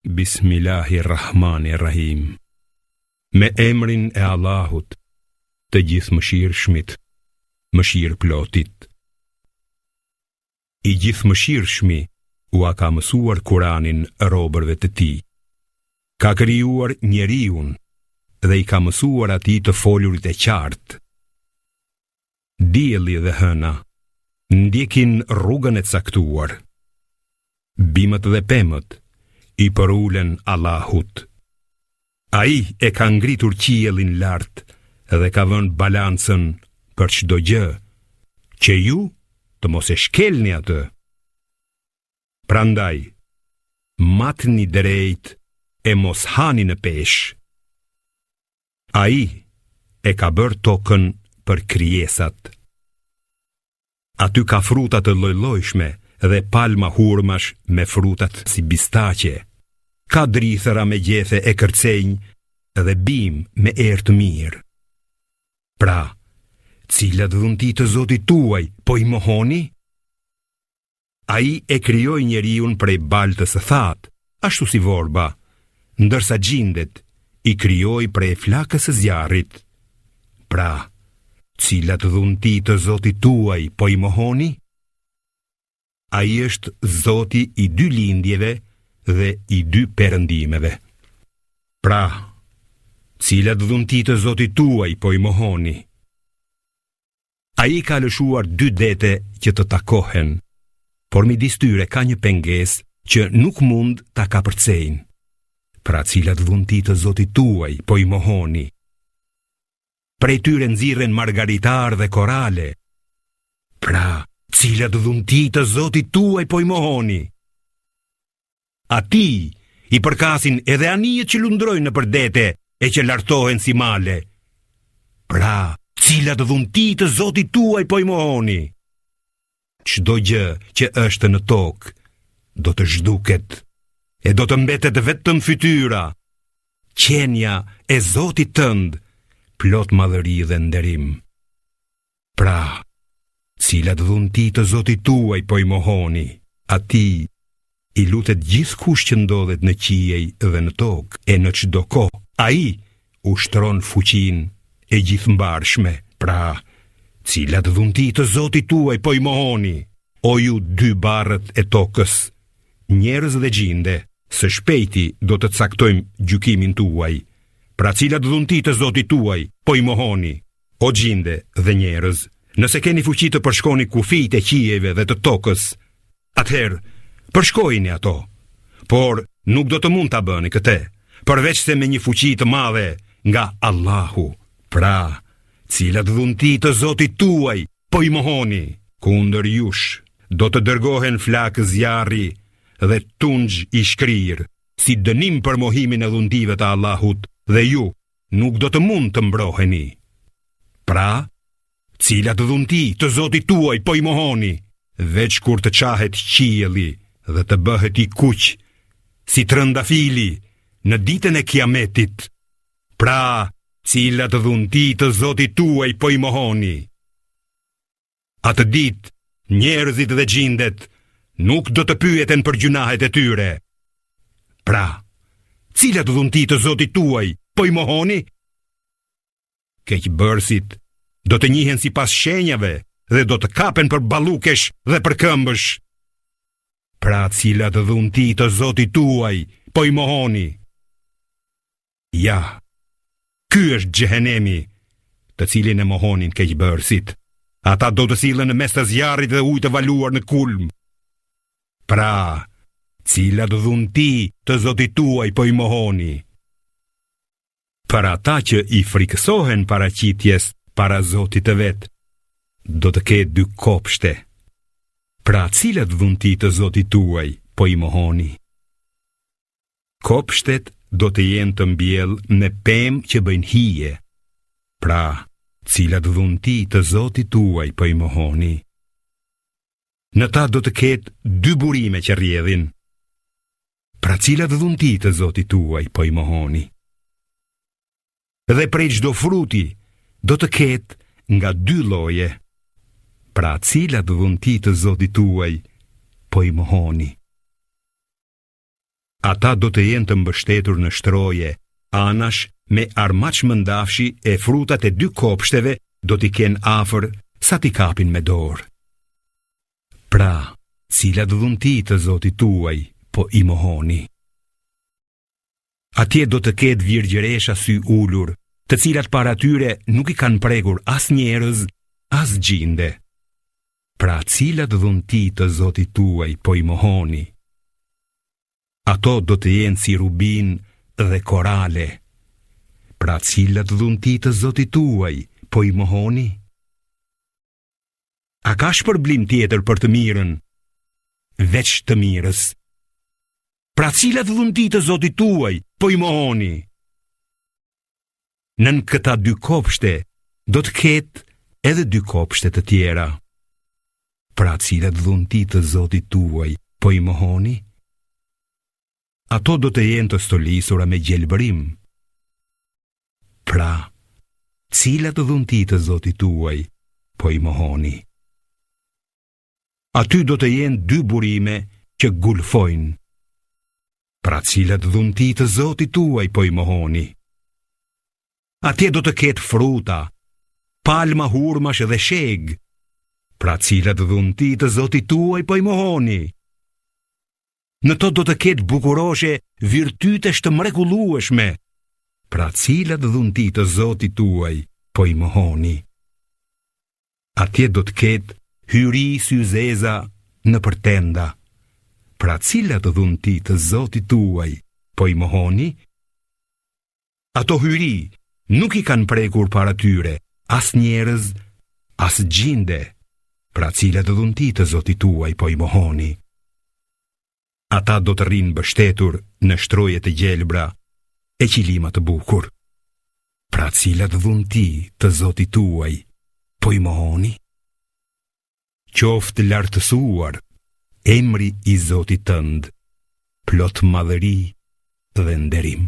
Bismillahirrahmanirrahim. Me emrin e Allahut, të gjithëmëshirshmit, mëshirëplotit. I gjithëmëshirshmi ua ka mësuar Kuranin robërve të tij. Ka krijuar njeriun dhe i ka mësuar atij të folurit e qartë. Dielli dhe hëna ndjekin rrugën e caktuar. Bimët dhe pemët i përulen Allahut. Ai e ka ngritur qiellin lart dhe ka vënë balancën për çdo gjë, që ju të mos e shkelni atë. Prandaj, matni drejt e mos hani në peshë. Ai e ka bërë tokën për krijesat. Aty ka fruta të lloj-llojshme dhe palma hurmash me frutat si bistaqe. Ka drithëra me gjethe e kërcenj dhe bim me erë të mirë. Pra, cilat dhunti të Zotit tuaj po i mohoni? Ai e krijoi njeriun prej baltës së thatë, ashtu si vorba, ndërsa gjindet i krijoi prej flakës së zjarrit. Pra, cilat dhunti të Zotit tuaj po i mohoni? Ai është Zoti i dy lindjeve dhe i dy perëndimeve. Pra, cilat dhunti të Zotit tuaj po i mohoni? Ai ka lëshuar dy dete që të takohen, por midis tyre ka një pengesë që nuk mund ta kapërcejnë. Pra, cilat dhunti të Zotit tuaj po i mohoni? Prej tyre nxirren margaritar dhe korale. Pra, cilat dhunti të Zotit tuaj po i mohoni? Atij i përkasin edhe anijet që lundrojnë në përdete e që lartohen si male. Pra, cilat dhunti të Zotit tuaj po i mohoni? Çdo gjë që është në tokë do të zhduket e do të mbetet vetëm fytyra, qenia e Zotit tënd, plot madhëri dhe nderim. Pra, cilat dhunti të Zotit tuaj po i mohoni? Atij i lutet gjithkush që ndodhet në qiej dhe në tokë e në çdo kohë. Ai ushtron fuqinë e gjithëmbarshme. Pra, cilat dhunti të Zotit tuaj po i mohoni? O ju dy barrët e tokës, njerëz dhe gjinde, së shpejti do të caktojmë gjykimin tuaj. Pra, cilat dhunti të Zotit tuaj po i mohoni? O gjinde dhe njerëz, nëse keni fuqi të përshkoni kufijtë e qiejve dhe të tokës, atëherë përshkojini ato, por nuk do të mund ta bëni këtë, përveç se me një fuqi të madhe nga Allahu. Pra, cilat dhunti të Zotit tuaj po i mohoni? Kundër jush do të dërgohen flakë zjarri dhe tungj i shkrirë, si dënim për mohimin e dhuntive të Allahut, dhe ju nuk do të mund të mbroheni. Pra, cilat dhunti të Zotit tuaj po i mohoni? Veç kur të qahet qielli dhe të bëhet i kuq, si trëndafili në ditën e kiametit. Pra, cilat dhunti të Zotit tuaj po i mohoni? Atë ditë, njerëzit dhe gjindet nuk do të pyeten për gjunahet e tyre. Pra, cilat dhunti të Zotit tuaj po i mohoni? Keqbërësit do të njihen sipas shenjave dhe do të kapen për ballukesh dhe për këmbësh. Pra, cilat dhunti të Zotit tuaj po i mohoni? Ja, ky është xhehenemi, të cilin e mohonin keqbërësit. Ata do të sillen në mes të zjarrit dhe ujë të valuar në kulm. Pra, cilat dhunti të Zotit tuaj po i mohoni? Për ata që i frikësohen paraqitjes para Zotit të vet, do të ketë dy kopshte. Pra, cilat dhunti të Zotit tuaj po i mohoni? Kopshtet do të jenë të mbjell me pemë që bëjnë hije. Pra, cilat dhunti të Zotit tuaj po i mohoni? Në ta do të ketë dy burime që rrjedhin. Pra, cilat dhunti të Zotit tuaj po i mohoni? Dhe prej çdo fruti do të ketë nga dy lloje. Pra, cilat dhunti të Zotit tuaj po i mohoni? Ata do të jenë të mbështetur në shtroje, anash me armaç mëndafshi e frutat e 2 kopshteve do t'i kenë afër sa t'i kapin me dorë. Pra, cilat dhunti të Zotit tuaj, po i mohoni. Atje do të ketë virgjëresha sy ulur, të cilat para tyre nuk i kanë prekur as njerëz, as gjinde. Pra cilat dhunti të Zotit tuaj, po i mohoni. Ato do të jenë si rubin dhe korale. Pra cilat dhunti të Zotit tuaj, po i mohoni. A ka shpërblim tjetër për të mirën, veç të mirës? Pra cilat dhunti të Zotit tuaj, po i mohoni. Nën këta 2 kopshte, do të ketë edhe 2 kopshte të tjera. Pra cilat dhunti të Zotit tuaj, po i mohoni. Ato do të jenë të stolisura me gjelbërim. Pra, cilat dhunti të Zotit tuaj, po i mohoni. Aty do të jenë 2 burime që gulfojnë. Pra cilat dhunti të Zotit tuaj, po i mohoni. Atje do të ketë fruta, palma, hurmash dhe sheg. Pra cilat dhunti të Zotit tuaj, po i mohoni. Në to do të ketë bukuroshe virtytesh të mrekullueshme. Pra cilat dhunti të Zotit tuaj, po i mohoni. Atje do të ketë hyri syzeza në përtenda. Pra cilat dhunti të Zotit tuaj, po i mohoni. Ato hyri nuk i kanë prekur para tyre as njerëz, as gjinde. Pra cilat dhunti të Zotit tuaj, po i mohoni. Ata do të rrinë mbështetur në shtroje të gjelbra e qilima të bukur. Pra cilat dhunti të Zotit tuaj, po i mohoni. Qoftë lartësuar emri i Zotit tënd, plot madhëri dhe nderim.